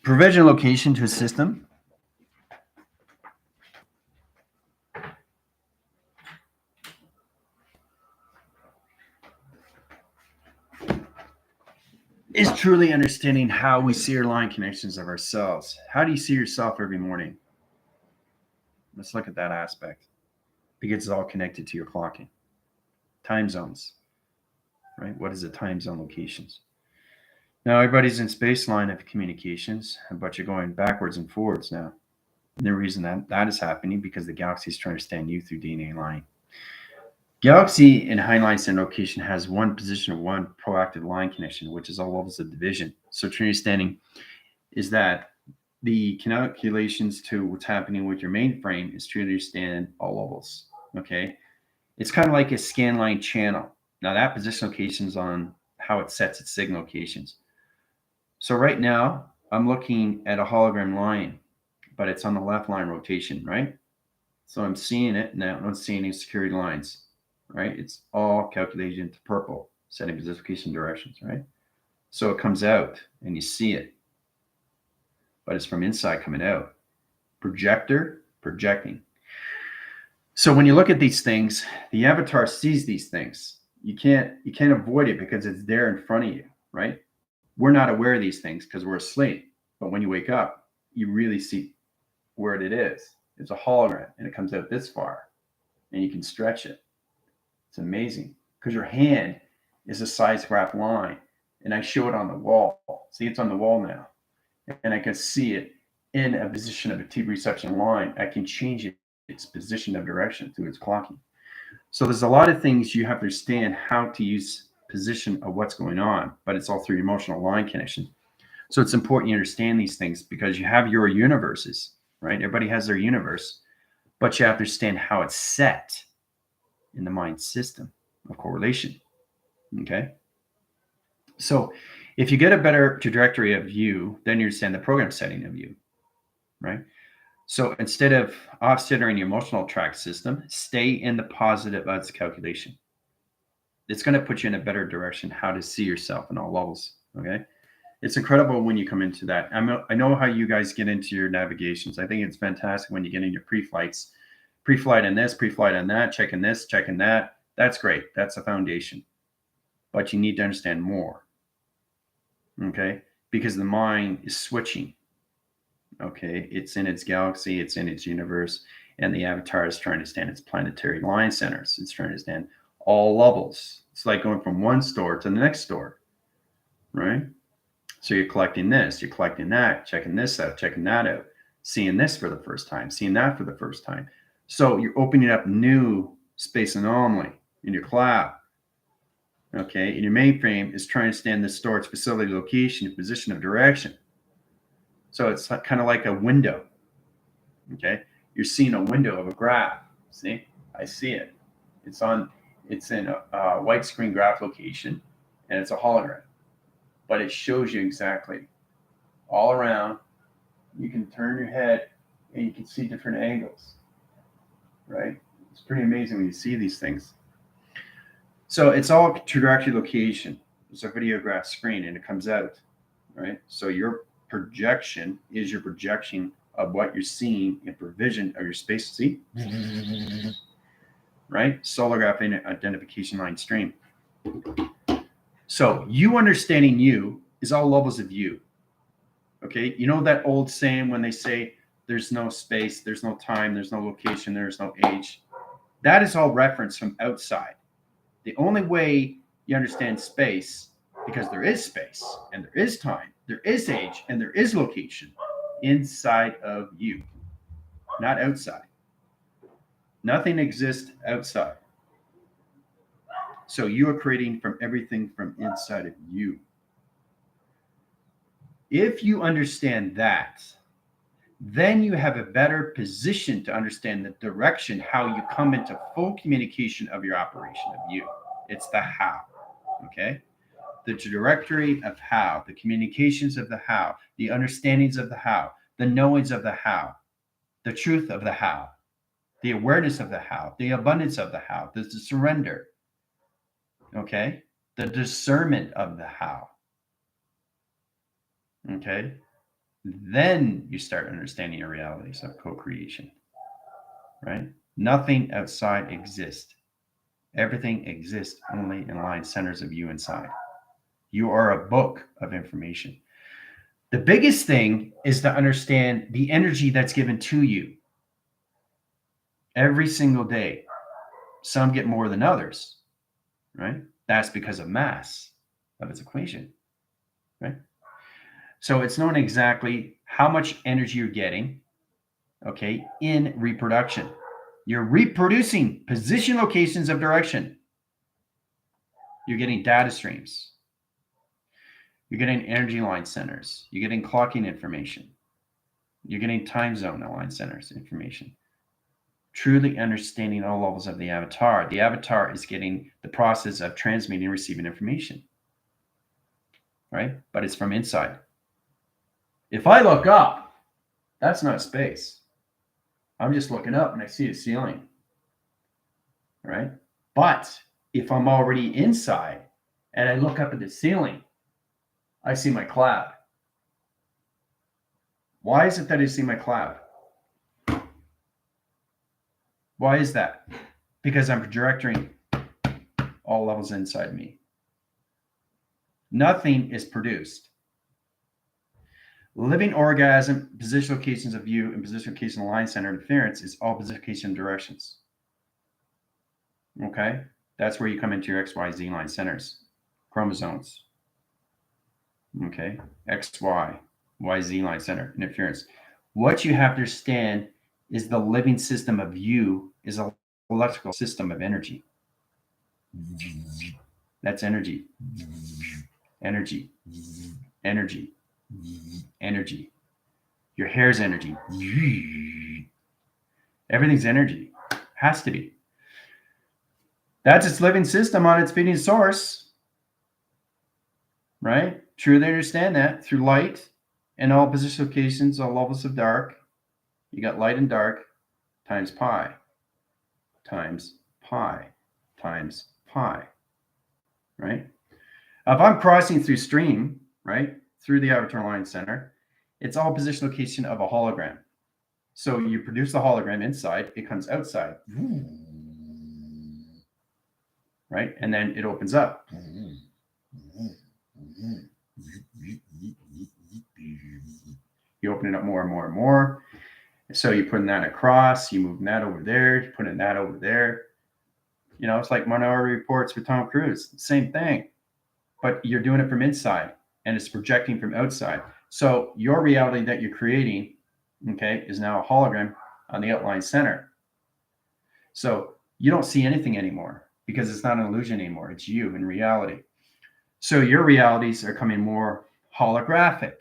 Provision location to a system is truly understanding how we see our line connections of ourselves. How do you see yourself every morning? Let's look at that aspect because it's all connected to your clocking. Time zones, right? What is the time zone locations? Now, everybody's in space line of communications, but you're going backwards and forwards now. And the reason that is happening because the galaxy is trying to understand you through DNA line. Galaxy in Heinlein center location has one position of one proactive line connection, which is all levels of division. So true understanding is that the calculations to what's happening with your mainframe is to understand all levels. Okay. It's kind of like a scan line channel. Now that position location is on how it sets its signal locations. So right now I'm looking at a hologram line, but it's on the left line rotation, right? So I'm seeing it now. I'm not seeing any security lines, right? It's all calculated into purple, setting position directions, right? So it comes out and you see it, but it's from inside coming out. Projector, projecting. So when you look at these things, the avatar sees these things. You can't avoid it because it's there in front of you, right? We're not aware of these things because we're asleep. But when you wake up, you really see where it is. It's a hologram and it comes out this far and you can stretch it. It's amazing because your hand is a size graph line and I show it on the wall. See, it's on the wall now and I can see it in a position of a T reception line. I can change its position of direction through its clocking. So there's a lot of things you have to understand how to use position of what's going on, but it's all through emotional line connection. So it's important you understand these things because you have your universes, right? Everybody has their universe, but you have to understand how it's set in the mind system of correlation. Okay. So if you get a better trajectory of you, then you understand the program setting of you, right? So instead of off-centering your emotional track system, stay in the positive of its calculation. It's going to put you in a better direction how to see yourself in all levels. Okay. It's incredible when you come into that. I know how you guys get into your navigations. I think it's fantastic when you get into pre-flights, pre-flight on this, pre-flight on that, checking this, checking that. That's great. That's a foundation. But you need to understand more. Okay. Because the mind is switching. Okay. It's in its galaxy, it's in its universe, and the avatar is trying to understand its planetary line centers. It's trying to understand all levels. It's like going from one store to the next store, right? So you're collecting this, you're collecting that, checking this out, checking that out, seeing this for the first time, seeing that for the first time. So you're opening up new space anomaly in your cloud. Okay, and your mainframe is trying to understand the storage facility location, position of direction. So it's kind of like a window. Okay, you're seeing a window of a graph. See, I see it. It's in a white screen graph location, and it's a hologram, but it shows you exactly all around. You can turn your head, and you can see different angles. Right? It's pretty amazing when you see these things. So it's all trajectory location. It's a videograph screen, and it comes out. Right? So your projection is your projection of what you're seeing in provision of your space. See? Right? Solar graph identification line stream. So you understanding you is all levels of you. Okay? You know that old saying when they say there's no space, there's no time, there's no location, there's no age? That is all reference from outside. The only way you understand space, because there is space and there is time, there is age, and there is location inside of you, not outside. Nothing exists outside. So you are creating from everything from inside of you. If you understand that, then you have a better position to understand the direction, how you come into full communication of your operation of you. It's the how, okay? The directory of how, the communications of the how, the understandings of the how, the knowings of the how, the truth of the how, the awareness of the how, the abundance of the how, the surrender, okay? The discernment of the how, okay? Then you start understanding your realities of co-creation, right? Nothing outside exists. Everything exists only in line centers of you inside. You are a book of information. The biggest thing is to understand the energy that's given to you every single day. Some get more than others, right? That's because of mass of its equation, right? So it's known exactly how much energy you're getting, okay, in reproduction. You're reproducing position, locations of direction. You're getting data streams. You're getting energy line centers. You're getting clocking information. You're getting time zone line centers information. Truly understanding all levels of the avatar. The avatar is getting the process of transmitting and receiving information, right? But it's from inside. If I look up, that's not space. I'm just looking up and I see a ceiling, right? But if I'm already inside and I look up at the ceiling, I see my cloud. Why is it that I see my cloud? Why is that? Because I'm projecting all levels inside me. Nothing is produced. Living orgasm, position locations of view, and position location line center interference is all position location directions. Okay? That's where you come into your XYZ line centers, chromosomes. Okay? XY, YZ line center interference. What you have to understand is the living system of you is an electrical system of energy. That's energy. Energy. Energy. Energy. Your hair's energy. Everything's energy. Has to be. That's its living system on its feeding source. Right? Truly understand that through light and all position locations, all levels of dark. You got light and dark times pi. Times pi. Times pi. Right? If I'm crossing through stream, right, through the avatar line center, it's all position location of a hologram. So you produce the hologram inside, it comes outside, right? And then it opens up. You open it up more and more and more. So you're putting that across, you move that over there, you're putting that over there. You know, it's like Minority Reports with Tom Cruise, same thing. But you're doing it from inside and it's projecting from outside. So your reality that you're creating, okay, is now a hologram on the outline center. So you don't see anything anymore because it's not an illusion anymore. It's you in reality. So your realities are coming more holographic,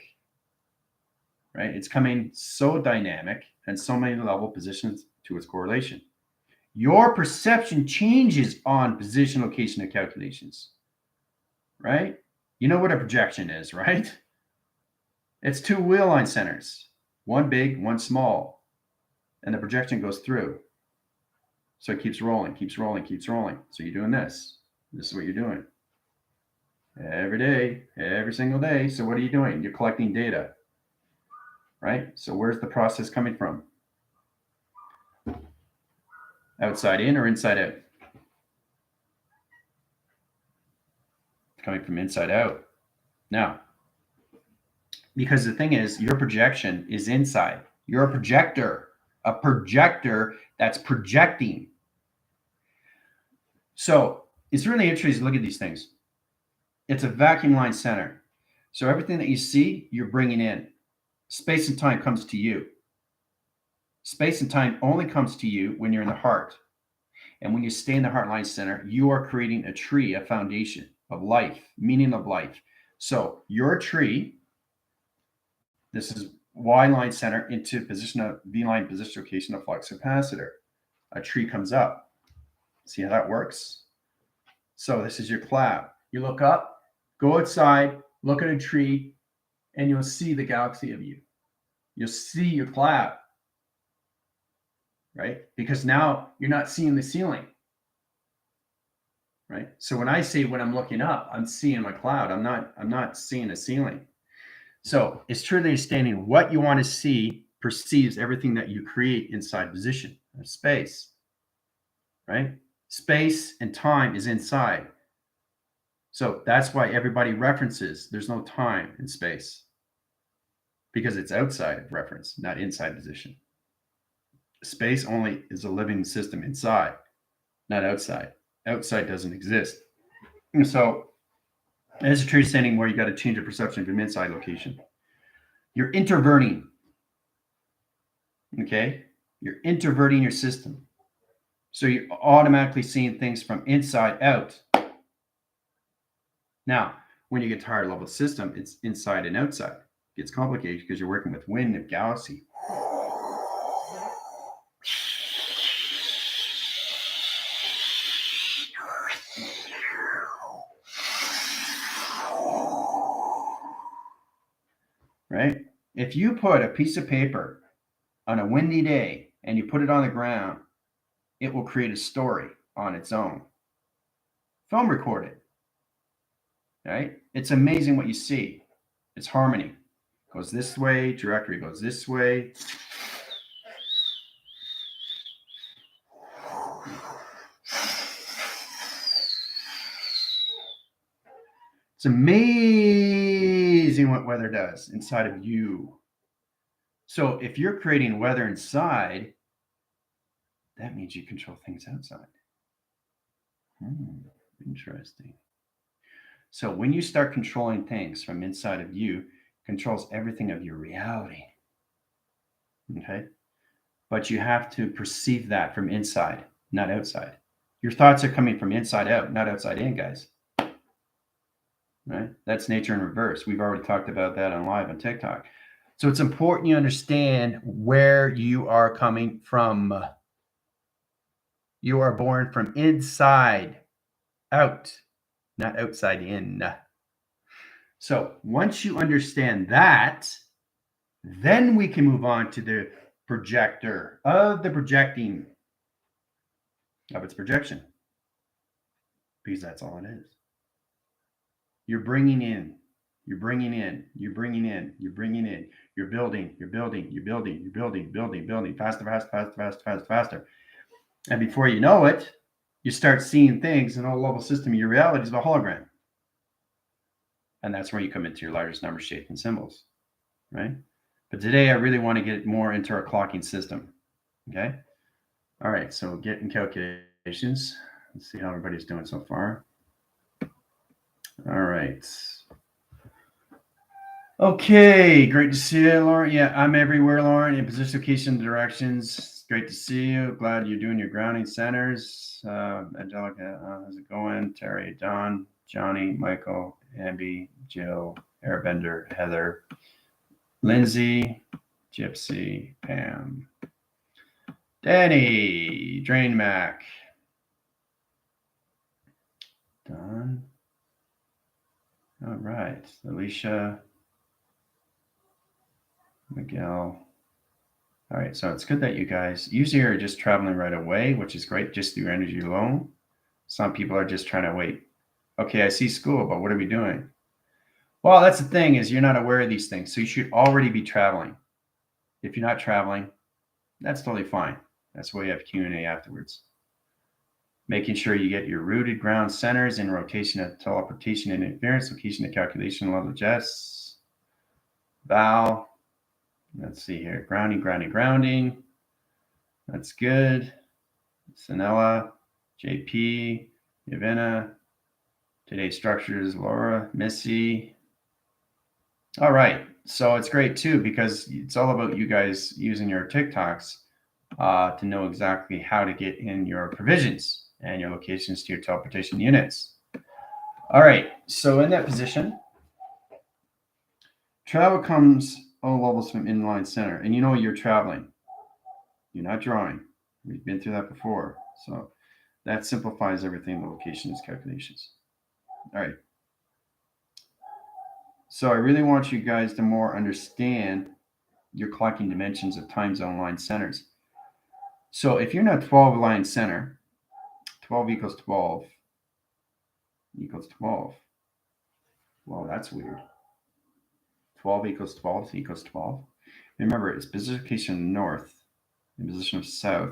right? It's coming so dynamic and so many level positions to its correlation. Your perception changes on position, location, and calculations, right? You know what a projection is, right? It's two wheel line centers, one big, one small, and the projection goes through. So it keeps rolling, keeps rolling, keeps rolling. So you're doing this. This is what you're doing every day, every single day. So what are you doing? You're collecting data, right? So where's the process coming from? Outside in or inside out? Coming from inside out. Now, because the thing is, your projection is inside. You're a projector that's projecting. So it's really interesting to look at these things. It's a vacuum line center. So everything that you see, you're bringing in. Space and time comes to you. Space and time only comes to you when you're in the heart. And when you stay in the heart line center, you are creating a tree, a foundation of life, meaning of life. So your tree, this is Y line center into position of V line position location of flux capacitor. A tree comes up. See how that works? So this is your cloud. You look up, go outside, look at a tree, and you'll see the galaxy of you. You'll see your cloud, right? Because now you're not seeing the ceiling, right? So when I say when I'm looking up, I'm seeing my cloud. I'm not seeing a ceiling. So it's truly understanding what you want to see perceives everything that you create inside position of space, right? Space and time is inside. So that's why everybody references there's no time in space because it's outside of reference, not inside position. Space only is a living system inside, not outside. Outside doesn't exist. And so there's a true standing where you got to change your perception from inside location. You're introverting. Okay? You're introverting your system. So you're automatically seeing things from inside out. Now, when you get to higher level system, it's inside and outside. It gets complicated because you're working with wind and galaxy. Right? If you put a piece of paper on a windy day and you put it on the ground, it will create a story on its own. Film record it. Right? It's amazing what you see. It's harmony. Goes this way, trajectory goes this way. It's amazing what weather does inside of you. So if you're creating weather inside, that means you control things outside. Interesting. So when you start controlling things from inside of you, controls everything of your reality. Okay? But you have to perceive that from inside, not outside. Your thoughts are coming from inside out, not outside in, guys. Right? That's nature in reverse. We've already talked about that on live on TikTok. So it's important you understand where you are coming from. You are born from inside out, not outside in. So once you understand that, then we can move on to the projector of the projecting of its projection, because that's all it is. You're bringing in, you're bringing in, you're bringing in, you're bringing in, you're building, you're building, you're building, you're building, building, faster, faster, faster, faster, faster, faster. And before you know it, you start seeing things in a level system. Your reality is a hologram. And that's where you come into your largest number, shape, and symbols, right? But today I really want to get more into our clocking system, okay? All right, so getting calculations. Let's see how everybody's doing so far. All right. Okay, great to see you, Lauren. Yeah, I'm everywhere, Lauren, in position, location, directions. Great to see you. Glad you're doing your grounding centers. Angelica, how's it going? Terry, Don, Johnny, Michael, Abby, Jill, Airbender, Heather, Lindsay, Gypsy, Pam, Danny, Drain Mac, Don. All right, Alicia, Miguel. All right, so it's good that you guys usually are just traveling right away, which is great, just through energy alone. Some people are just trying to wait. Okay, I see school, but what are we doing? Well, that's the thing, is you're not aware of these things, so you should already be traveling. If you're not traveling, that's totally fine. That's why you have Q&A afterwards. Making sure you get your rooted ground centers in rotation of teleportation and interference, location of calculation, level of Jess, Val. Let's see here. Grounding, grounding, grounding. That's good. Sanella, JP, Yavena. Today's structures, Laura, Missy. All right. So it's great too, because it's all about you guys using your TikToks to know exactly how to get in your provisions and your locations to your teleportation units. All right. So in that position, travel comes all levels from inline center, and you know you're traveling. You're not drawing. We've been through that before. So that simplifies everything, the locations calculations. All right. So I really want you guys to more understand your clocking dimensions of time zone line centers. So if you're in a 12 line center, 12 equals 12 equals 12. Well, that's weird. 12 equals 12 equals 12. Remember, it's position location north and position of south,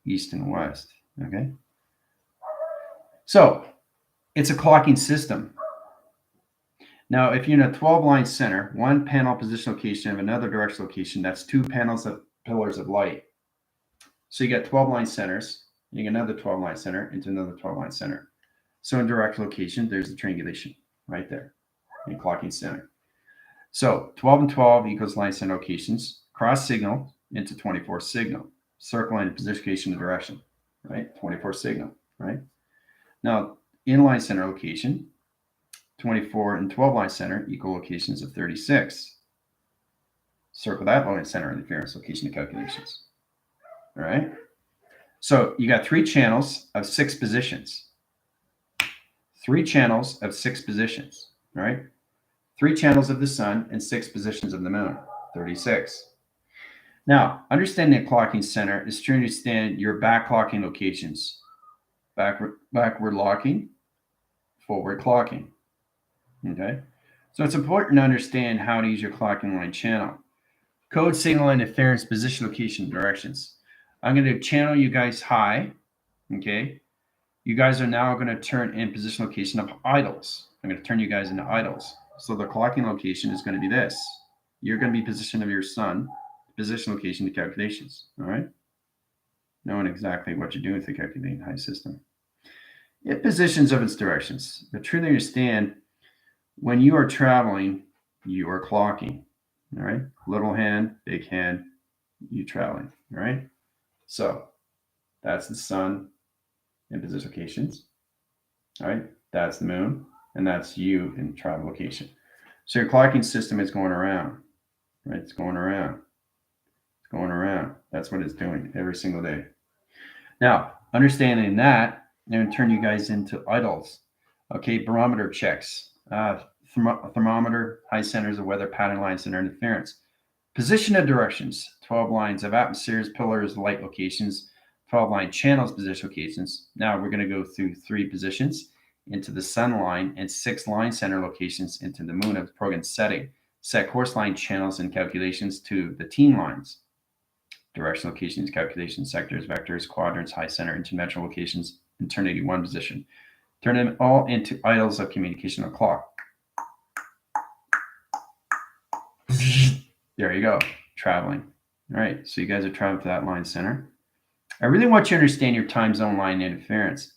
east, and west. Okay? So it's a clocking system. Now, if you're in a 12-line center, one panel position location of another direction location, that's two panels of pillars of light. So you got 12-line centers, you get another 12-line center into another 12-line center. So in direct location, there's the triangulation right there in clocking center. So 12 and 12 equals line center locations, cross signal into 24 signal, circle line position location and direction, right? 24 signal, right? Now, inline center location, 24 and 12 line center equal locations of 36. Circle that line center interference location calculations. All right. So you got 3 channels of 6 positions. 3 channels of 6 positions. All right. 3 channels of the sun and 6 positions of the moon. 36. Now, understanding a clocking center is to understand your back clocking locations. Backward locking, forward clocking. Okay. So it's important to understand how to use your clocking line channel. Code, signal, interference, position, location, directions. I'm going to channel you guys high. Okay. You guys are now going to turn in position location of idles. I'm going to turn you guys into idles. So the clocking location is going to be this. You're going to be position of your sun, position location to calculations. All right. Knowing exactly what you're doing with the calculating high system. It positions of its directions. But truly understand when you are traveling, you are clocking. All right. Little hand, big hand, you traveling. All right. So that's the sun in position locations. All right. That's the moon. And that's you in travel location. So your clocking system is going around. Right. It's going around. It's going around. That's what it's doing every single day. Now, understanding that, I'm going to turn you guys into idles. Okay. Barometer checks. Thermometer, high centers of weather, pattern lines, and interference. Position of directions, 12 lines of atmospheres, pillars, light locations, 12 line channels, position locations. Now we're going to go through 3 positions into the sun line and 6 line center locations into the moon of the program setting. Set course line channels and calculations to the teen lines. Direction locations, calculations, sectors, vectors, quadrants, high center, interdimensional locations, and turn 81 position. Turn them all into idles of communication of clock. There you go, traveling. All right, so you guys are traveling to that line center. I really want you to understand your time zone line interference.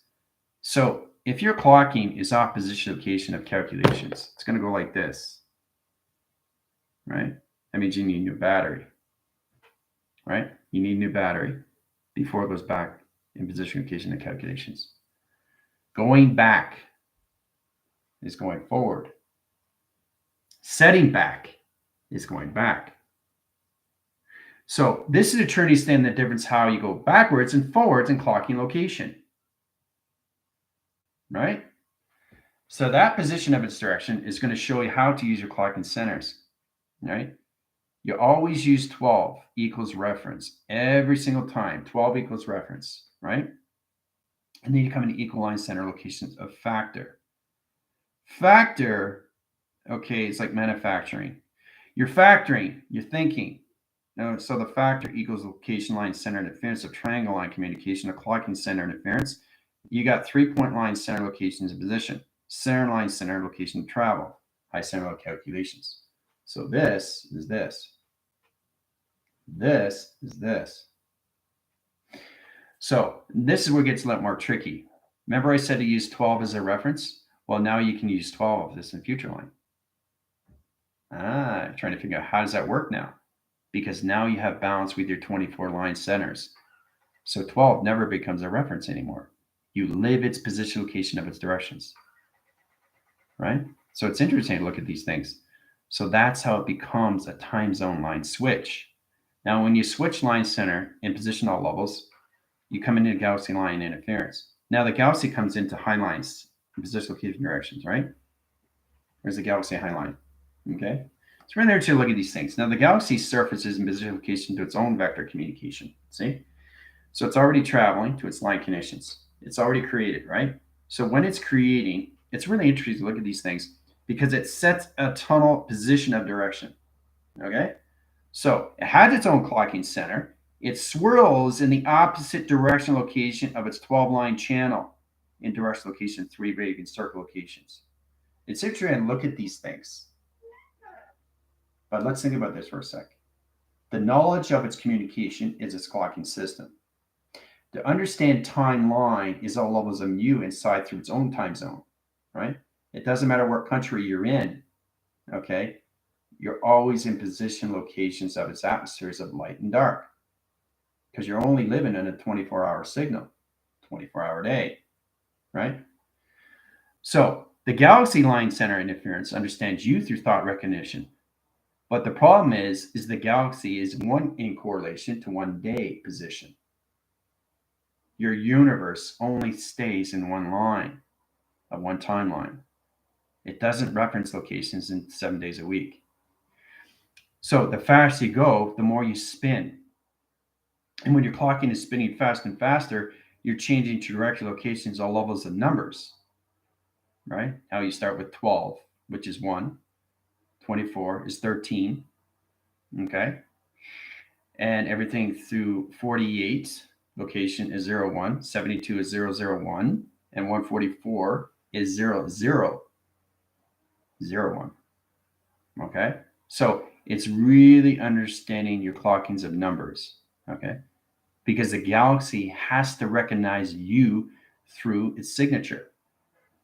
So if your clocking is off position location of calculations, it's going to go like this, right? That means you need a new battery, right? You need a new battery before it goes back in position location of calculations. Going back is going forward. Setting back is going back. So this is a trying to understand the difference how you go backwards and forwards in clocking location. Right? So that position of its direction is going to show you how to use your clocking centers. Right? You always use 12 equals reference every single time. 12 equals reference, right? And then you come into equal line center locations of factor. Factor, okay, it's like manufacturing. You're factoring, you're thinking. So the factor equals location line center interference of triangle line communication of clocking center interference. You got 3-point line center locations of position, center line center location of travel, high center calculations. So this is this. This is this. So this is where it gets a lot more tricky. Remember I said to use 12 as a reference? Well, now you can use 12 of this in future line. Trying to figure out how does that work now? Because now you have balance with your 24 line centers. So 12 never becomes a reference anymore. You live its position location of its directions. Right? So it's interesting to look at these things. So that's how it becomes a time zone line switch. Now, when you switch line center and position all levels, you come into galaxy line interference. Now the galaxy comes into high lines in position location directions, right? There's the galaxy high line. Okay. So we're in there to look at these things. Now the galaxy surfaces in position location to its own vector communication. See? So it's already traveling to its line connections. It's already created, right? So when it's creating, it's really interesting to look at these things. because it sets a tunnel position of direction. Okay? So it has its own clocking center. It swirls in the opposite direction location of its 12 line channel in direction location 3 radian circle locations. It's interesting to look at these things. But let's think about this for a sec. The knowledge of its communication is its clocking system. To understand timeline is all levels of mu inside through its own time zone, right? It doesn't matter what country you're in, okay? You're always in position locations of its atmospheres of light and dark because you're only living in a 24-hour signal, 24-hour day, right? So the galaxy line center interference understands you through thought recognition. But the problem is the galaxy is one in correlation to one day position. Your universe only stays in one line, one timeline. It doesn't reference locations in 7 days a week. So the faster you go, the more you spin. And when your clocking is spinning fast and faster, you're changing trajectory locations, all levels of numbers, right? Now you start with 12, which is 1. 24 is 13, okay? And everything through 48 location is 0, 1. 72 is 0, 0, 1. And 144 is 0, 0, 0, 1. Okay? So it's really understanding your clockings of numbers, okay? Because the galaxy has to recognize you through its signature.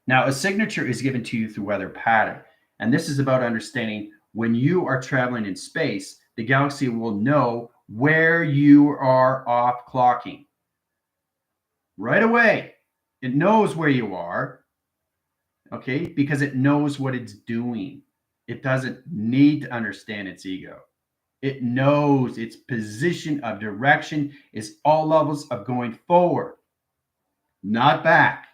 Now, a signature is given to you through weather pattern. And this is about understanding when you are traveling in space, the galaxy will know where you are off clocking. Right away, it knows where you are, okay, because it knows what it's doing. It doesn't need to understand its ego. It knows its position of direction is all levels of going forward, not back.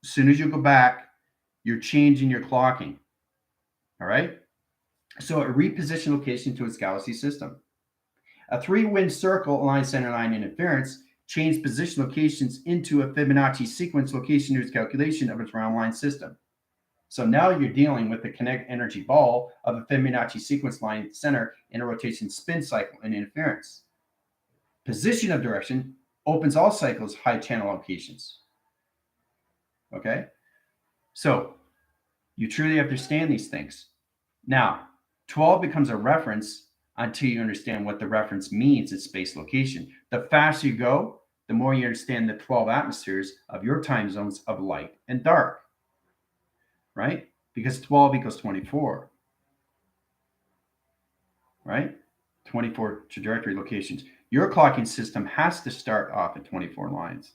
As soon as you go back, you're changing your clocking. All right? So it repositions location to its galaxy system. A 3-wind circle line center line interference changed position locations into a Fibonacci sequence location to its calculation of its round line system. So now you're dealing with the kinetic energy ball of a Fibonacci sequence line center in a rotation spin cycle and interference. Position of direction opens all cycles high channel locations. Okay? So you truly understand these things. Now, 12 becomes a reference until you understand what the reference means in space location. The faster you go, the more you understand the 12 atmospheres of your time zones of light and dark, right? Because 12 equals 24, right? 24 trajectory locations. Your clocking system has to start off at 24 lines,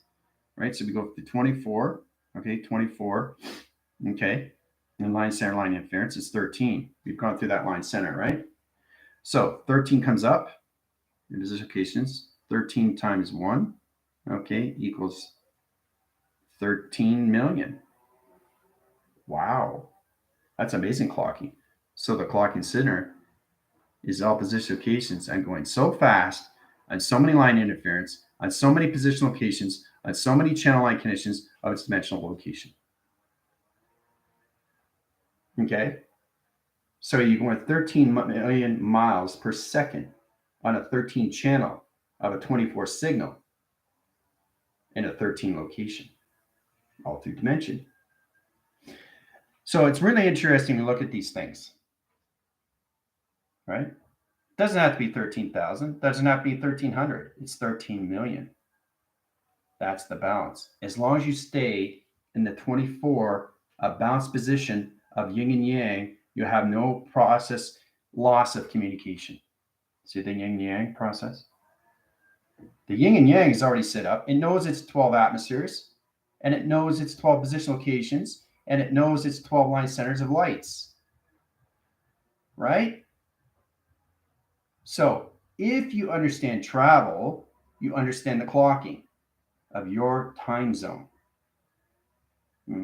right? So we go to 24, okay, 24, okay. And line center line interference is 13. We've gone through that line center, right? So 13 comes up in position locations. 13 times 1, okay, equals 13 million. Wow. That's amazing clocking. So the clocking center is all position locations and going so fast on so many line interference, on so many position locations, on so many channel line conditions of its dimensional location. Okay? So you're going 13 million miles per second on a 13 channel of a 24 signal in a 13 location, all through dimension. So it's really interesting to look at these things, right? Doesn't have to be 13,000, doesn't have to be 1,300. It's 13 million. That's the balance. As long as you stay in the 24 balanced position of yin and yang, you have no process loss of communication. See the yin and yang process? The yin and yang is already set up. It knows its 12 atmospheres, and it knows its 12 position locations, and it knows its 12 line centers of lights. Right? So if you understand travel, you understand the clocking of your time zone.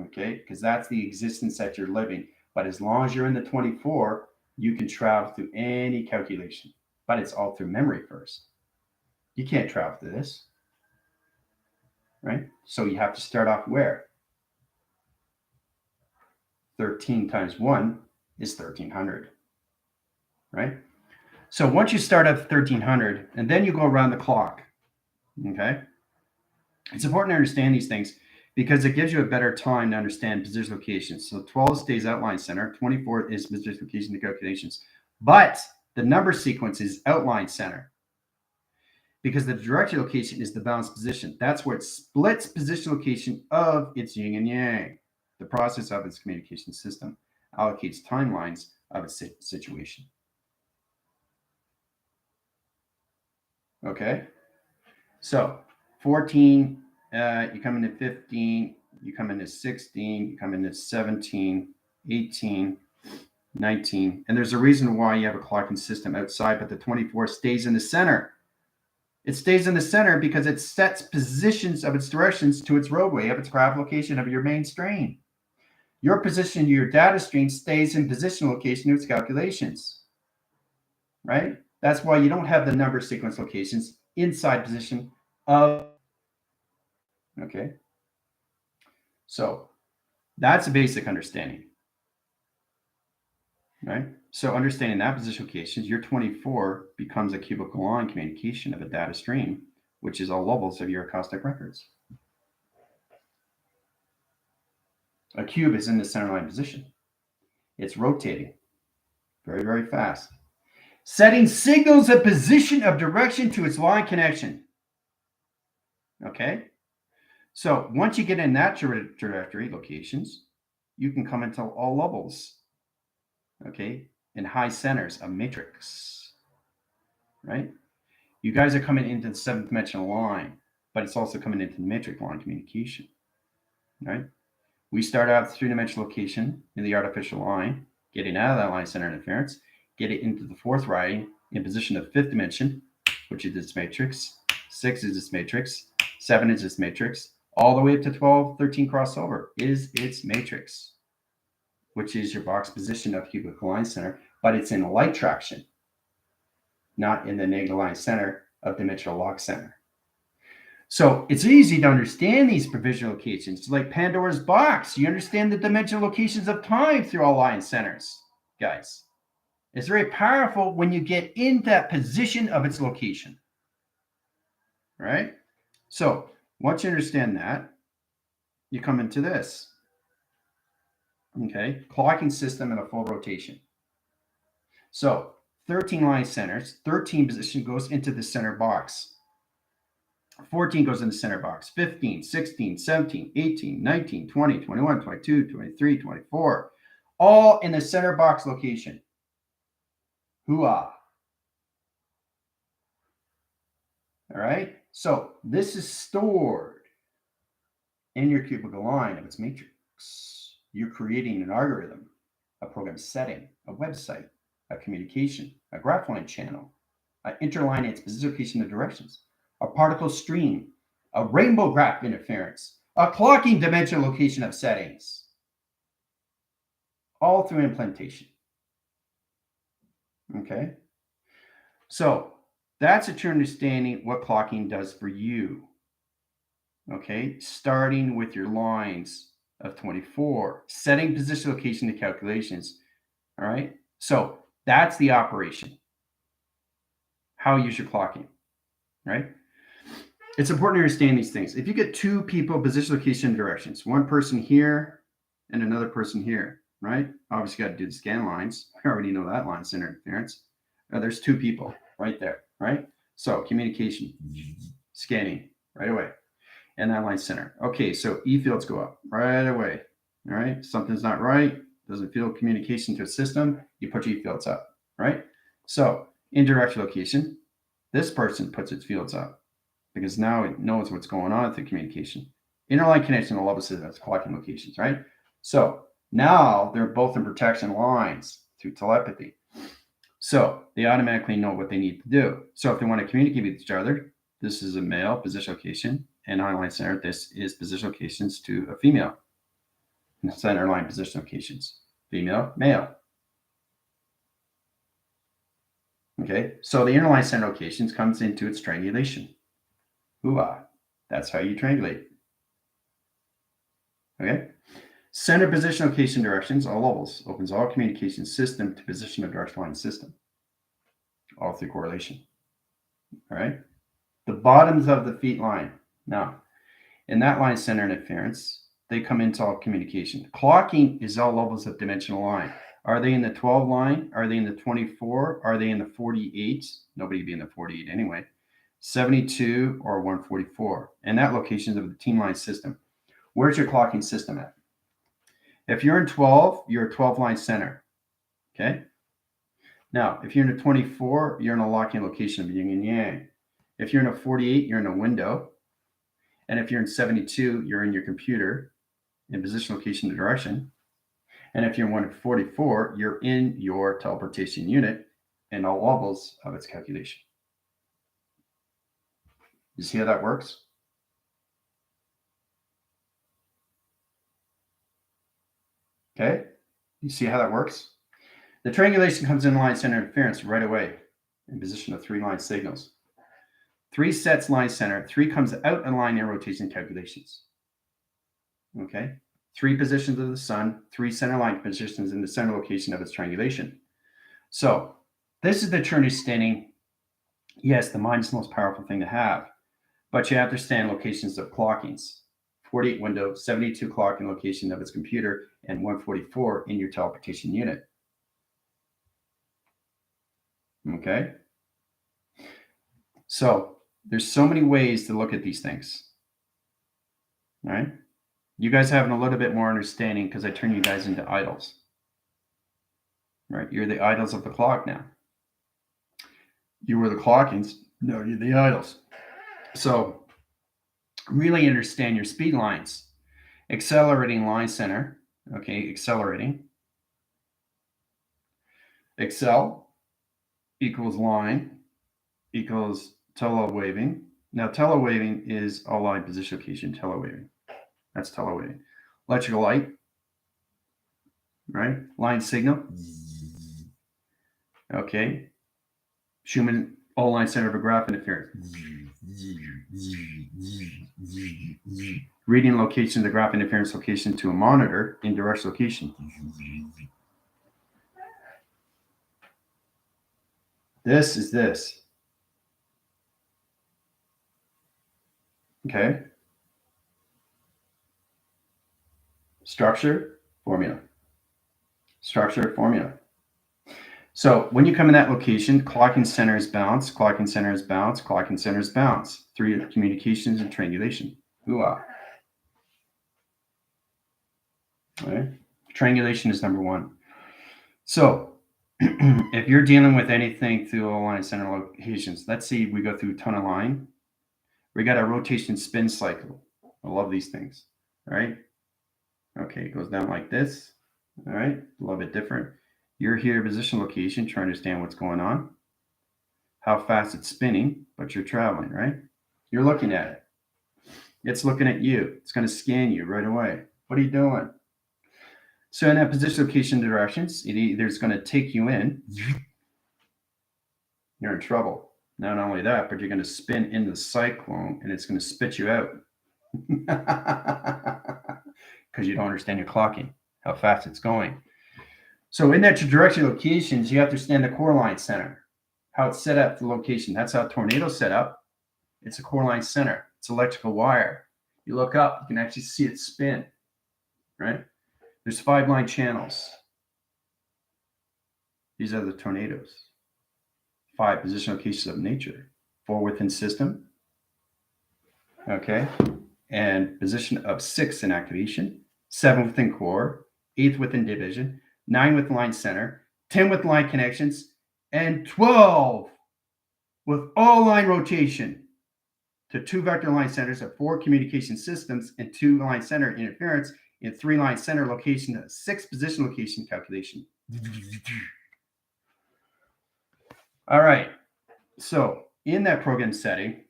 Okay? Because that's the existence that you're living. But as long as you're in the 24, you can travel through any calculation. But it's all through memory first. You can't travel through this. Right? So you have to start off where? 13 times 1 is 1300, right? So once you start at 1300 and then you go around the clock, okay? It's important to understand these things because it gives you a better time to understand position locations. So 12 stays outline center, 24 is position location to calculations. But the number sequence is outline center because the direction location is the balanced position. That's where it splits position location of its yin and yang. The process of its communication system allocates timelines of its situation. Okay? So 14, you come into 15, you come into 16, you come into 17, 18, 19. And there's a reason why you have a clocking system outside, but the 24 stays in the center. It stays in the center because it sets positions of its directions to its roadway of its graph location of your main strain. Your position to your data stream stays in position location to its calculations, right? That's why you don't have the number sequence locations inside position of, okay? So that's a basic understanding, right? So understanding that position locations, your 24 becomes a cubical line communication of a data stream, which is all levels of your acoustic records. A cube is in the centerline position. It's rotating very, very fast, setting signals of position of direction to its line connection. Okay? So once you get in that trajectory locations, you can come into all levels, okay, in high centers of matrix, right? You guys are coming into the 7th dimensional line, but it's also coming into the matrix line communication, right? We start out 3-dimensional location in the artificial line, getting out of that line center interference, get it into the 4th writing in position of 5th dimension, which is its matrix, 6 is its matrix, 7 is its matrix, all the way up to 12, 13 crossover is its matrix, which is your box position of cubical line center, but it's in a light traction, not in the negative line center of dimensional lock center. So it's easy to understand these provisional locations. It's like Pandora's box. You understand the dimensional locations of time through all line centers, guys. It's very powerful when you get in that position of its location, right? So once you understand that, you come into this, okay? Clocking system in a full rotation. So 13 line centers, 13 position goes into the center box. 14 goes in the center box, 15, 16, 17, 18, 19, 20, 21, 22, 23, 24, all in the center box location. Hoo-ah. All right, so this is stored in your cubical line of its matrix. You're creating an algorithm, a program setting, a website, a communication, a graph line channel, an interline its position location of directions, a particle stream, a rainbow graph interference, a clocking dimension location of settings, all through implementation. Okay, so that's a true understanding what clocking does for you. Okay, starting with your lines of 24, setting position location to calculations. All right, so that's the operation. How you use your clocking, right? It's important to understand these things. If you get 2 people, position, location, directions, one person here and another person here, right? Obviously, got to do the scan lines. I already know that line center interference. There's 2 people right there, right? So communication, scanning right away, and that line center. Okay, so E fields go up right away. All right, something's not right. Doesn't feel communication to a system. You put your E fields up, right? So indirect location, this person puts its fields up, because now it knows what's going on through communication. Interline connection will obviously that's clocking locations, right? So now they're both in protection lines through telepathy. So they automatically know what they need to do. So if they want to communicate with each other, this is a male position location, and interline center, this is position locations to a female. Center line position locations, female, male. Okay, so the interline center locations comes into its triangulation. Hoo-ah. That's how you triangulate. Okay, Center position, location, directions, all levels, opens all communication system to position of direction line system, all through correlation. All right. The bottoms of the feet line. Now, in that line center interference, they come into all communication. Clocking is all levels of dimensional line. Are they in the 12 line? Are they in the 24? Are they in the 48? Nobody would be in the 48 anyway. 72 or 144. And that location of the team line system. Where's your clocking system at? If you're in 12, you're a 12 line center. Okay. Now, if you're in a 24, you're in a locking location of yin and yang. If you're in a 48, you're in a window. And if you're in 72, you're in your computer in position, location, and direction. And if you're in 144, you're in your teleportation unit and all levels of its calculation. You see how that works? Okay. You see how that works? The triangulation comes in line center interference right away in position of 3 line signals. 3 sets line center, 3 comes out in line in rotation calculations. Okay. 3 positions of the sun, 3 center line positions in the center location of its triangulation. So this is the true understanding. Yes, the mind is the most powerful thing to have, but you have to understand locations of clockings. 48 window, 72 clocking location of its computer, and 144 in your teleportation unit. Okay. So there's so many ways to look at these things. All right. You guys having a little bit more understanding because I turn you guys into idols. Right? You're the idols of the clock now. You were the clockings. No, you're the idols. So really understand your speed lines. Accelerating line center. Okay, accelerating. Accel equals line equals telewaving. Now telewaving is all line position location telewaving. That's telewaving. Electrical light, right? Line signal. Okay. Schumann all line center of a graph interference. Reading location of the graph interference location to a monitor in direct location. This is this. Okay. Structure, formula. Structure, formula. So when you come in that location, clocking center is bounce, clocking center is bounce, clocking center is bounce. 3 communications and triangulation. Ooh-ah. All right. Triangulation is number 1. So if you're dealing with anything through all line center locations, let's see, we go through tunnel line. We got a rotation spin cycle. I love these things. All right. Okay, it goes down like this. All right, a little bit different. You're here, position location, trying to understand what's going on, how fast it's spinning, but you're traveling, right? You're looking at it. It's looking at you. It's going to scan you right away. What are you doing? So in that position location directions, it either is going to take you in. You're in trouble. Not only that, but you're going to spin in the cyclone and it's going to spit you out. Because you don't understand your clocking, how fast it's going. So in that direction locations, you have to understand the core line center, how it's set up, the location. That's how a tornado's set up. It's a core line center. It's electrical wire. You look up, you can actually see it spin, right? There's 5 line channels. These are the tornadoes. 5 position locations of nature. 4 within system. Okay. And position of 6 in activation. 7 within core. 8 within division. 9 with line center. 10 with line connections. And 12 with all line rotation to 2 vector line centers of 4 communication systems and 2 line center interference in 3 line center location, 6 position location calculation. All right. So in that program setting,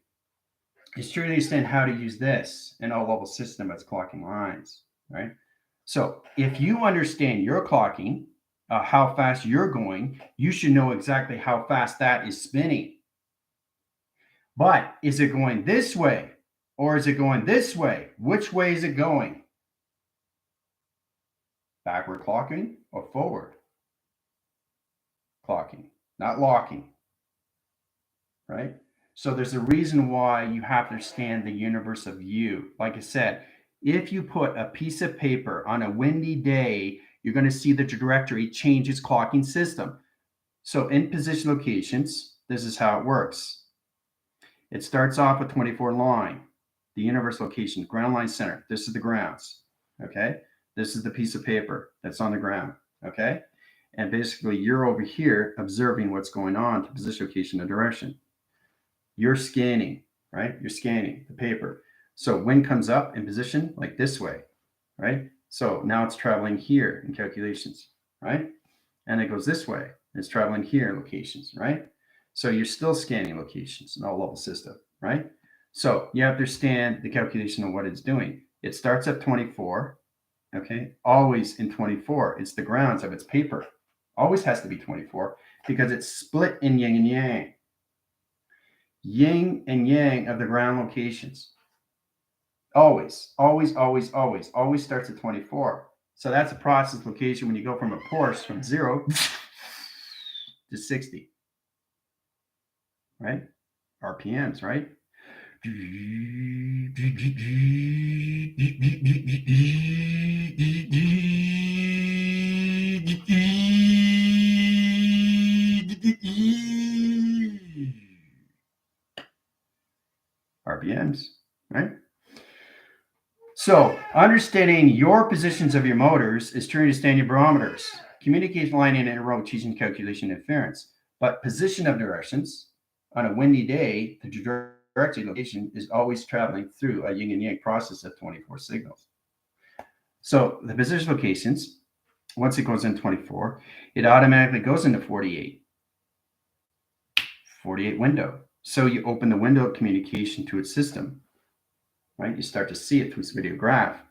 it's true to understand how to use this in all level system as clocking lines, right? So if you understand your clocking, how fast you're going, you should know exactly how fast that is spinning. But is it going this way or is it going this way? Which way is it going? Backward clocking or forward clocking, not locking, right? So there's a reason why you have to understand the universe of you. Like I said, if you put a piece of paper on a windy day, you're going to see the directory change its clocking system. So in position locations, this is how it works. It starts off with 24 line, the universe location, ground line center. This is the grounds, okay? This is the piece of paper that's on the ground, okay? And basically you're over here observing what's going on to position location and direction. You're scanning, right? You're scanning the paper. So wind comes up in position like this way, right? So now it's traveling here in calculations, right? And it goes this way. It's traveling here in locations, right? So you're still scanning locations in all level system, right? So you understand the calculation of what it's doing. It starts at 24, okay? Always in 24. It's the grounds of its paper. Always has to be 24 because it's split in yin and yang. Yin and yang of the ground locations. Always, always, always, always, always starts at 24. So that's a process location when you go from a Porsche from 0 to 60, right? RPMs, right? RPMs, right? So understanding your positions of your motors is to understand your barometers, communication line and rotation calculation interference. But position of directions on a windy day, the directory location is always traveling through a yin and yang process of 24 signals. So the position locations, once it goes in 24, it automatically goes into 48 window. So you open the window of communication to its system, right? You start to see it through its video graph.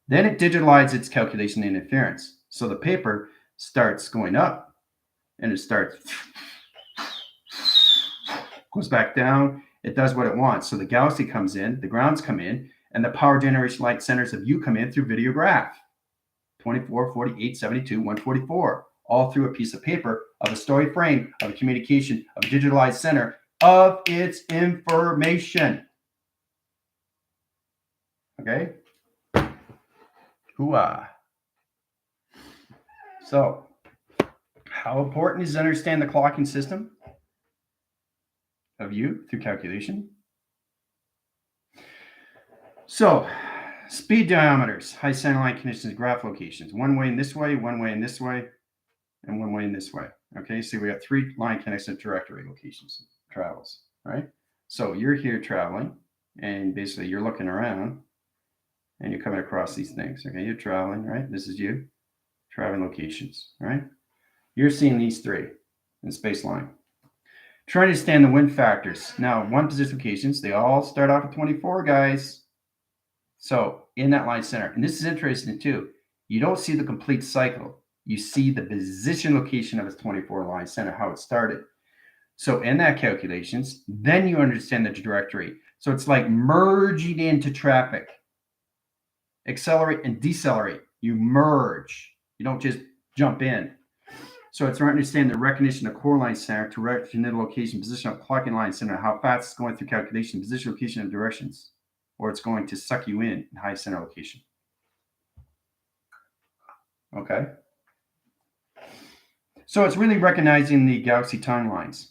Then it digitalizes its calculation interference. So the paper starts going up and it starts, goes back down. It does what it wants. So the galaxy comes in, the grounds come in, and the power generation light centers of you come in through video graph. 24, 48, 72, 144, all through a piece of paper of a story frame of a communication of a digitalized center of its information. Okay? Hooah. So, how important is to understand the clocking system of you through calculation? So, speed diameters, high center line conditions, graph locations. One way in this way, one way in this way, and one way in this way. Okay, so we got 3 line connections directory locations, travels, right? So you're here traveling, and basically you're looking around, and you're coming across these things. Okay, you're traveling, right? This is you, traveling locations, right? You're seeing these 3 in space line. Try to understand the wind factors. Now, one position locations, they all start off at 24, guys. So in that line center, and this is interesting too, you don't see the complete cycle. You see the position location of its 24 line center, how it started. So in that calculations, then you understand the trajectory. So it's like merging into traffic. Accelerate and decelerate. You merge. You don't just jump in. So it's to understand the recognition of core line center to recognition of location, position of clocking line center, how fast it's going through calculation, position, location, and directions, or it's going to suck you in high center location. Okay. So it's really recognizing the galaxy timelines.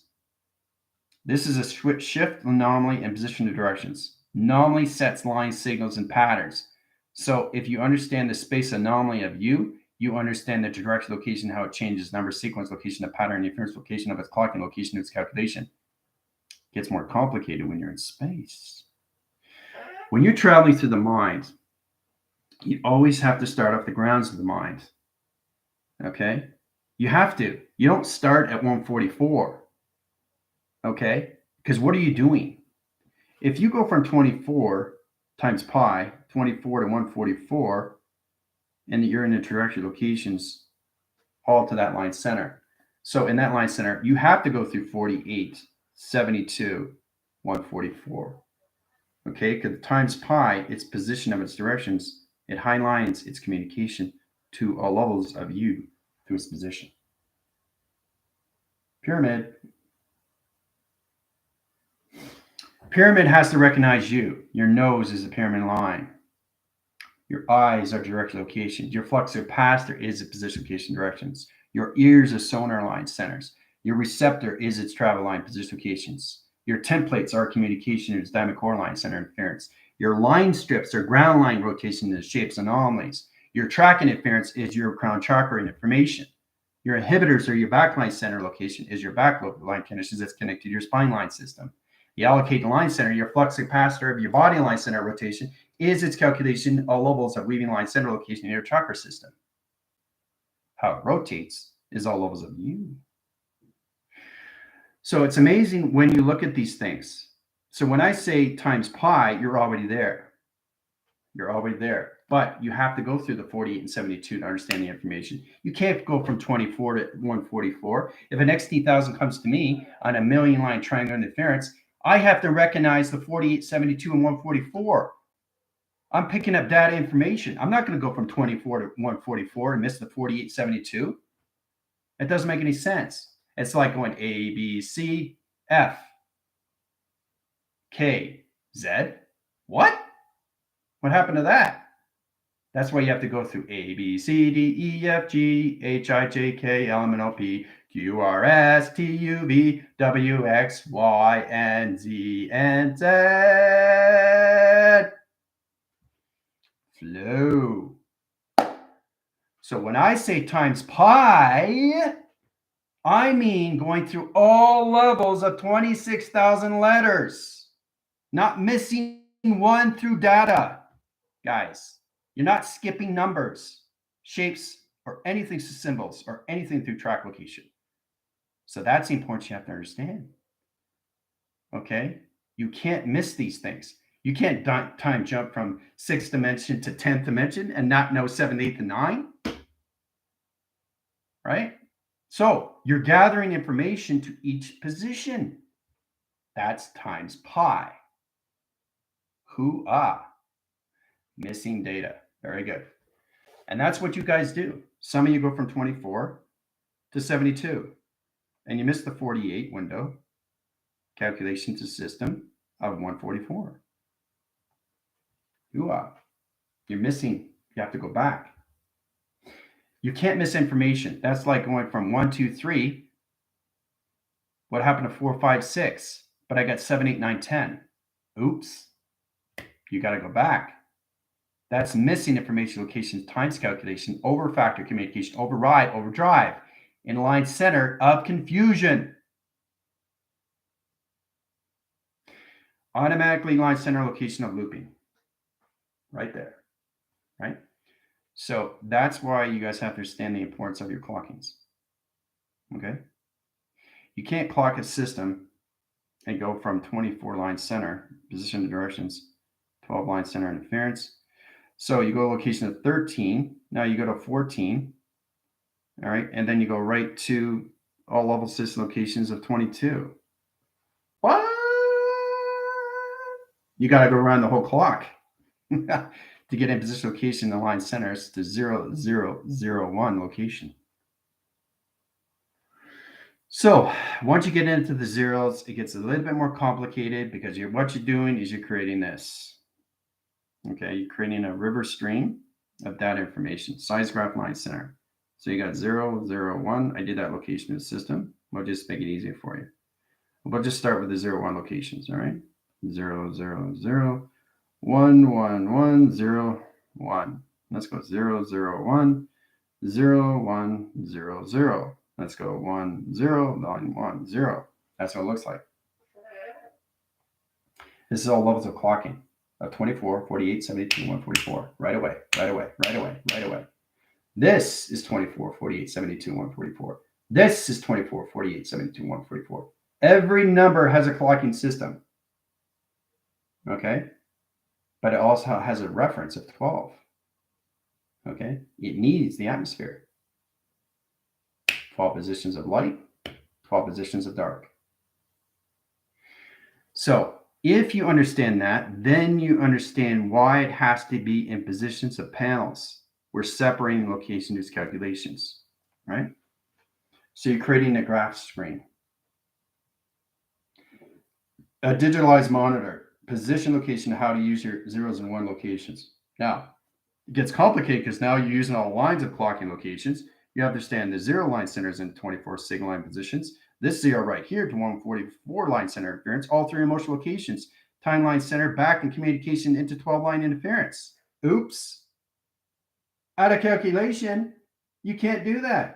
This is a shift, anomaly, and position to directions. Anomaly sets line signals and patterns. So if you understand the space anomaly of you understand the direction location, how it changes, number, sequence, location, the pattern, the inference location of its clocking, location of its calculation. It gets more complicated when you're in space. When you're traveling through the mind, you always have to start off the grounds of the mind. Okay? You have to. You don't start at 144. Okay? Because what are you doing? If you go from 24 times pi, 24 to 144, and you're in the trajectory locations all to that line center. So in that line center, you have to go through 48, 72, 144. Okay? Because times pi, its position of its directions, it high lines its communication to all levels of you through its position. Pyramid. Pyramid has to recognize you. Your nose is a pyramid line. Your eyes are direct locations. Your flux capacitor is its position, location, directions. Your ears are sonar line centers. Your receptor is its travel line, position, locations. Your templates are communication, its diamond core line, center interference. Your line strips are ground line rotation and shapes anomalies. Your tracking interference is your crown chakra information. Your inhibitors or your backline center location is your back line conditions that's connected to your spine line system. You allocate the line center, your flux capacitor of your body line center rotation is its calculation all levels of weaving line center location in your chakra system. How it rotates is all levels of you. So it's amazing when you look at these things. So when I say times pi, you're already there. You're already there. But you have to go through the 48 and 72 to understand the information. You can't go from 24 to 144. If an XT1000 comes to me on a million line triangle interference, I have to recognize the 48, 72, and 144. I'm picking up data information. I'm not going to go from 24 to 144 and miss the 48, 72. It doesn't make any sense. It's like going A, B, C, F, K, Z. What? What happened to that? That's why you have to go through A, B, C, D, E, F, G, H, I, J, K, L, M, N, O, P, Q, R, S, T, U, V, W, X, Y, and Z, and Z. Flow. So when I say times pi, I mean going through all levels of 26,000 letters, not missing one through data. Guys, you're not skipping numbers, shapes, or anything to symbols, or anything through track location. So that's the importance you have to understand. Okay? You can't miss these things. You can't time jump from 6th dimension to 10th dimension and not know 7th, 8th, and 9. Right? So you're gathering information to each position. That's times pi. Hoo-ah. Missing data. Very good. And that's what you guys do. Some of you go from 24 to 72. And you miss the 48 window. Calculation to system of 144. Hoo-ah. You're missing. You have to go back. You can't miss information. That's like going from 1, 2, 3. What happened to 4, 5, 6? But I got 7, 8, 9, 10. Oops. You got to go back. That's missing information, location, times calculation, over factor communication, override, overdrive, in line center of confusion. Automatically line center location of looping. Right there. Right? So that's why you guys have to understand the importance of your clockings. Okay? You can't clock a system and go from 24 line center, position to directions, 12 line center interference. So you go to location of 13. Now you go to 14. All right. And then you go right to all level system locations of 22. What? You got to go around the whole clock to get in position location in the line centers to 0, 0, 0, 1 location. So once you get into the zeros, it gets a little bit more complicated because what you're doing is you're creating this. Okay, you're creating a river stream of data information, size graph line center. So you got 0, 0, 1. I did that location in the system. We'll just make it easier for you. We'll just start with the 0, 1 locations, all right? 0, 0, 0, 1, 1, 1, 0, 1. Let's go 0, 0, 1, 0, 1, 0, 0. Let's go 1, 0, 1, 1, 0. That's what it looks like. This is all levels of clocking. 24, 48, 72, 144. Right away, right away, right away, right away. This is 24, 48, 72, 144. This is 24, 48, 72, 144. Every number has a clocking system. Okay? But it also has a reference of 12. Okay? It needs the atmosphere. 12 positions of light, 12 positions of dark. So, if you understand that, then you understand why it has to be in positions of panels. We're separating location to calculations, right? So you're creating a graph screen. A digitalized monitor, position, location, how to use your zeros and one locations. Now, it gets complicated because now you're using all lines of clocking locations. You understand the 0 line centers in 24 signal line positions. This 0 right here to 144 line center interference, all 3 emotional locations. Time line center back and communication into 12 line interference. Oops. Out of calculation, you can't do that.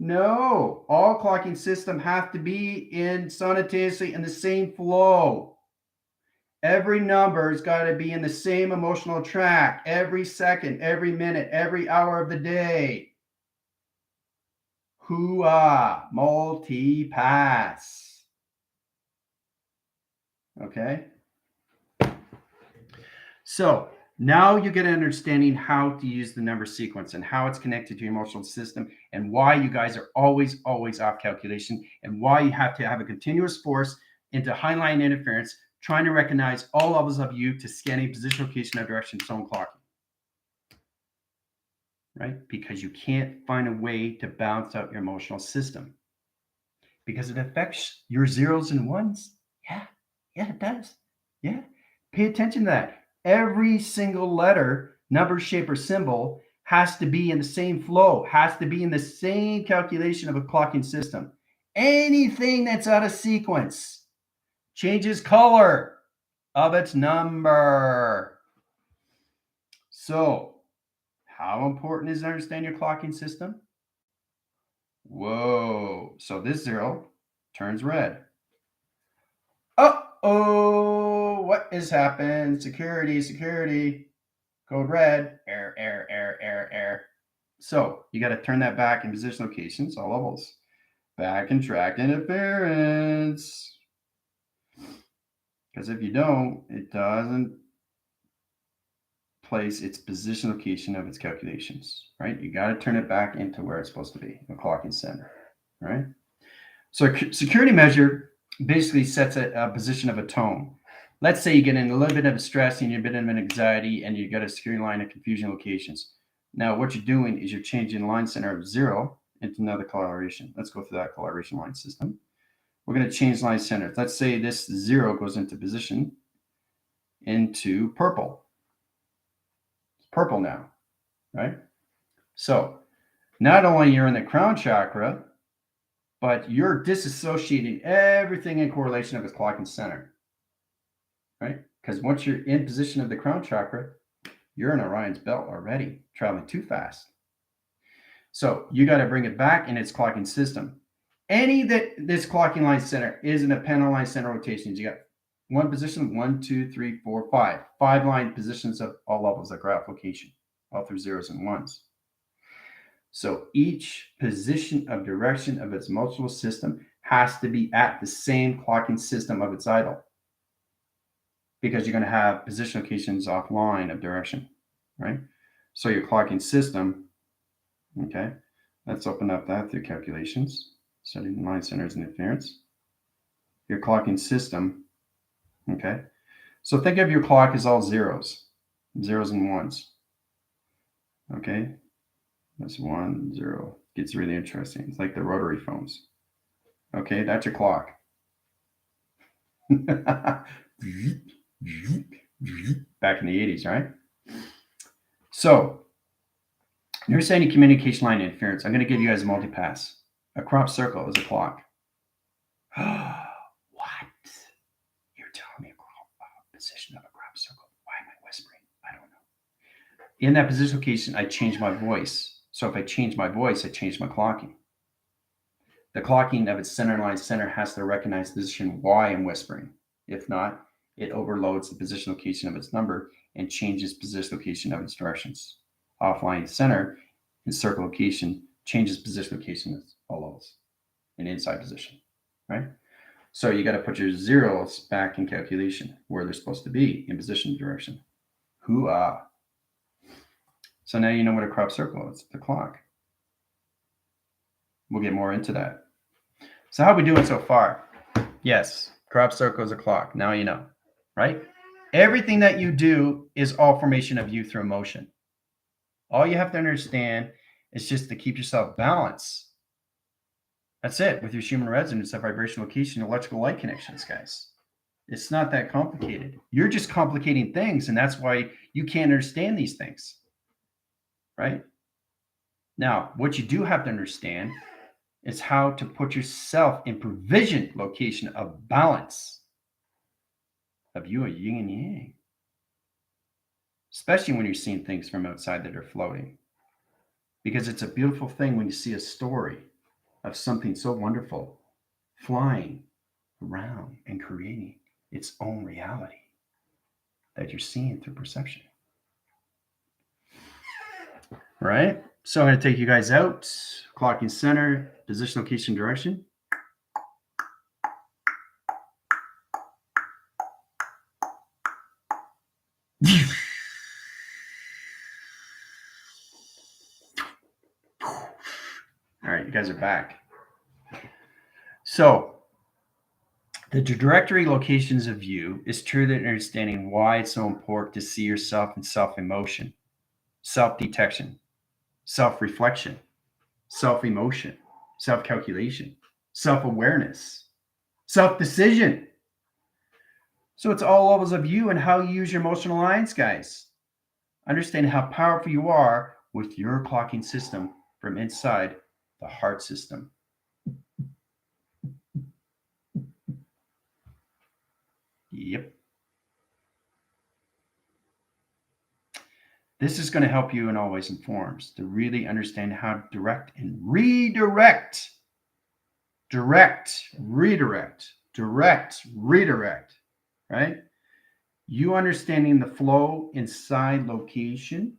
No, all clocking system have to be in simultaneously in the same flow. Every number's got to be in the same emotional track every second, every minute, every hour of the day. Hoo-ah, multi-pass. Okay? So now you get an understanding how to use the number sequence and how it's connected to your emotional system and why you guys are always off calculation and why you have to have a continuous force into highline interference, trying to recognize all levels of you to scanning position, location, and direction, zone clocking. Right? Because you can't find a way to balance out your emotional system because it affects your zeros and ones. Yeah, it does. Yeah. Pay attention to that. Every single letter, number, shape, or symbol has to be in the same flow, has to be in the same calculation of a clocking system. Anything that's out of sequence changes color of its number. So, how important is to understand your clocking system? Whoa. So this 0 turns red. Uh-oh. What has happened? Security. Code red. Error. So you got to turn that back in position locations, all levels. Back and track interference. Because if you don't, it doesn't place its position location of its calculations, right? You got to turn it back into where it's supposed to be, the clocking center, right? So security measure basically sets a position of a tone. Let's say you get in a little bit of a stress and you're a bit of an anxiety and you got a security line of confusion locations. Now what you're doing is you're changing the line center of 0 into another coloration. Let's go through that coloration line system. We're going to change line center. Let's say this 0 goes into position into purple. Purple now, right? So not only you're in the crown chakra, but you're disassociating everything in correlation of its clocking center, right? Because once you're in position of the crown chakra, you're in Orion's belt already, traveling too fast. So you got to bring it back in its clocking system. Any that this clocking line center is in a panel line center rotations, you got one position, 1, 2, 3, 4, 5. 5 line positions of all levels of graph location, all through zeros and ones. So each position of direction of its multiple system has to be at the same clocking system of its idle. Because you're going to have position locations offline of direction, right? So your clocking system, okay, let's open up that through calculations, setting line centers and interference. Your clocking system, okay, so think of your clock as all zeros and ones, okay? That's 1, 0. Gets really interesting. It's like the rotary phones. Okay, that's your clock. Back in the 80s, right? So, understanding communication line interference. I'm going to give you guys a multipass. A crop circle is a clock. What? You're telling me a position of a crop circle. Why am I whispering? I don't know. In that position location, I change my voice. So if I change my voice, I change my clocking. The clocking of its center line center has to recognize the position why I'm whispering. If not, it overloads the position location of its number and changes position location of its directions. Offline center in circle location changes position location of all levels in inside position, right? So you got to put your zeros back in calculation where they're supposed to be in position direction. Hoo-ah. So now you know what a crop circle is, the clock. We'll get more into that. So how are we doing so far? Yes, crop circle is a clock. Now you know, right? Everything that you do is all formation of you through motion. All you have to understand is just to keep yourself balanced. That's it with your Schumann resonance of vibration, location, electrical light connections, guys. It's not that complicated. You're just complicating things, and that's why you can't understand these things, right? Now, what you do have to understand is how to put yourself in provision location of balance of you, a yin and yang, especially when you're seeing things from outside that are floating. Because it's a beautiful thing when you see a story of something so wonderful flying around and creating its own reality that you're seeing through perception. Right? So I'm going to take you guys out, clocking center, position, location, direction. All right, you guys are back. So the directory locations of you is true that understanding why it's so important to see yourself in self-emotion, self-detection, self-reflection, self-emotion, self-calculation, self-awareness, self-decision. So it's all levels of you and how you use your emotional lines, guys. Understand how powerful you are with your clocking system from inside the heart system. Yep. This is going to help you in all ways and forms to really understand how to direct and redirect. Direct, redirect, right? You understanding the flow inside location,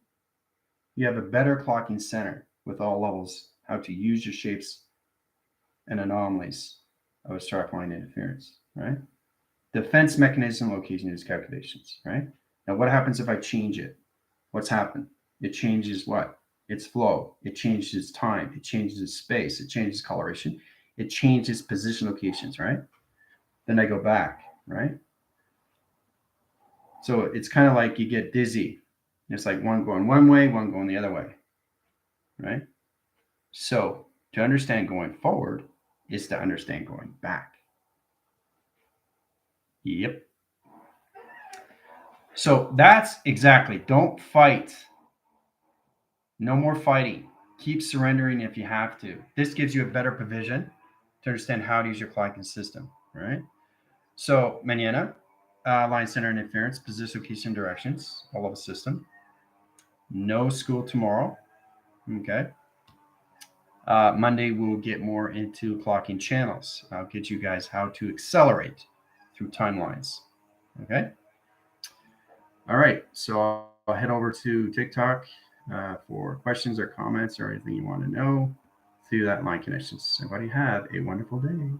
you have a better clocking center with all levels, how to use your shapes and anomalies of a sharp line interference, right? Defense mechanism location is calculations, right? Now, what happens if I change it? What's happened? It changes what? Its flow. It changes its time. It changes its space. It changes coloration. It changes position locations, right? Then I go back, right? So it's kind of like you get dizzy. It's like one going one way, one going the other way, right? So to understand going forward is to understand going back. Yep. So that's exactly, don't fight. No more fighting. Keep surrendering if you have to. This gives you a better provision to understand how to use your clocking system, right? So, mañana, line center interference, position, location, directions, all of the system. No school tomorrow. Okay. Monday, we'll get more into clocking channels. I'll get you guys how to accelerate through timelines. Okay. All right. So I'll head over to TikTok for questions or comments or anything you want to know through that line connections. Everybody have a wonderful day.